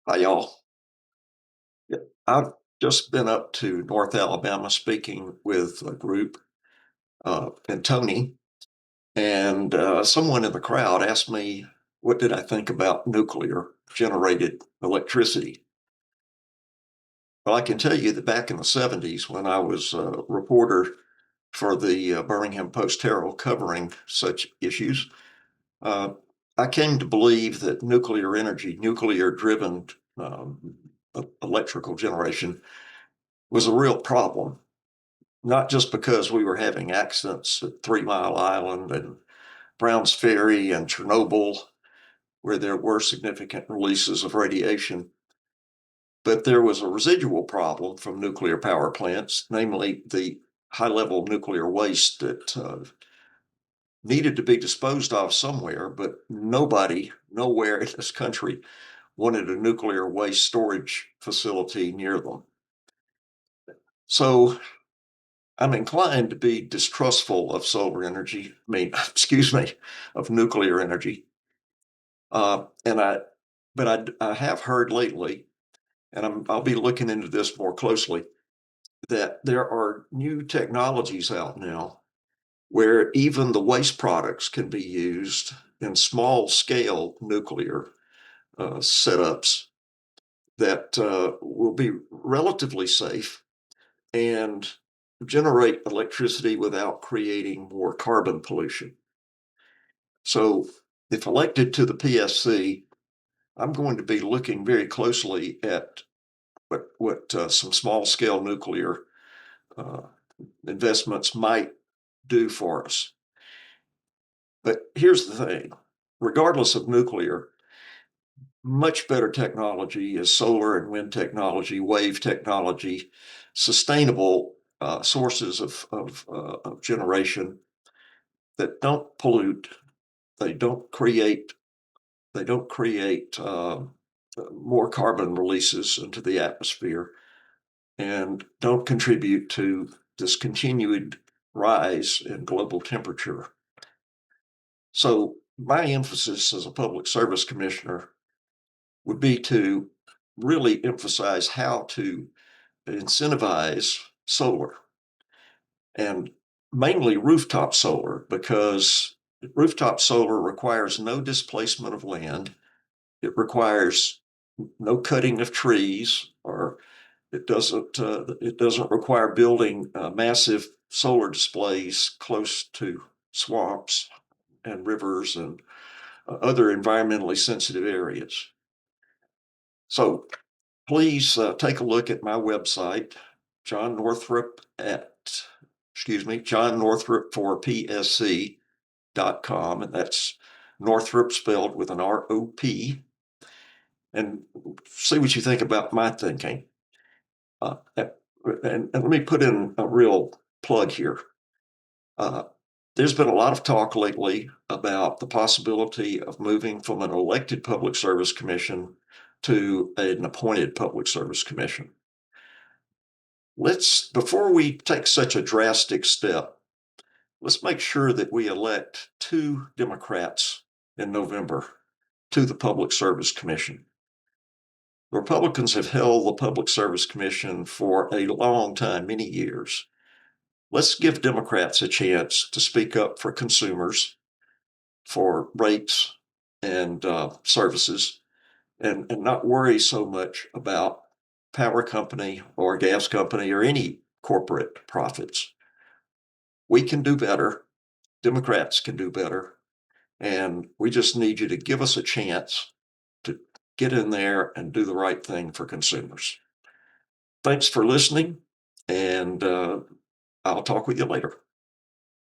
Hi, y'all. Yeah, I've just been up to North Alabama speaking with a group in Tony, and someone in the crowd asked me, what did I think about nuclear generated electricity? Well, I can tell you that back in the 70s, when I was a reporter for the Birmingham Post Herald covering such issues, uh, I came to believe that nuclear energy, nuclear driven electrical generation, was a real problem, not just because we were having accidents at 3 Mile Island and Browns Ferry and Chernobyl, where there were significant releases of radiation, but there was a residual problem from nuclear power plants, namely the high level nuclear waste that needed to be disposed of somewhere, but nobody, nowhere in this country wanted a nuclear waste storage facility near them. So I'm inclined to be distrustful of solar energy. I mean, excuse me, of nuclear energy. And I have heard lately, and I'll be looking into this more closely, that there are new technologies out now where even the waste products can be used in small scale nuclear setups that will be relatively safe and generate electricity without creating more carbon pollution. So, if elected to the PSC, I'm going to be looking very closely at what some small scale nuclear uh, investments might do for us. But here's the thing: regardless of nuclear, much better technology is solar and wind technology, wave technology, sustainable sources of generation that don't pollute, they don't create they don't create more carbon releases into the atmosphere and don't contribute to this continued rise in global temperature. So, my emphasis as a public service commissioner would be to really emphasize how to incentivize solar and mainly rooftop solar, because rooftop solar requires no displacement of land. It requires no cutting of trees, or it doesn't require building massive solar displays close to swamps and rivers and other environmentally sensitive areas. So please take a look at my website, John Northrup at, excuse me, John Northrup for PSC.com, and that's Northrup spelled with an ROP, and see what you think about my thinking. And let me put in a real plug here. Uh, there's been a lot of talk lately about the possibility of moving from an elected public service commission to an appointed public service commission. Before we take such a drastic step, let's make sure that we elect 2 Democrats in November to the Public Service Commission. The Republicans have held the Public Service Commission for a long time, many years. Let's give Democrats a chance to speak up for consumers, for rates and services, and not worry so much about power company or gas company or any corporate profits. We can do better. Democrats can do better. And we just need you to give us a chance to get in there and do the right thing for consumers. Thanks for listening, and I'll talk with you later.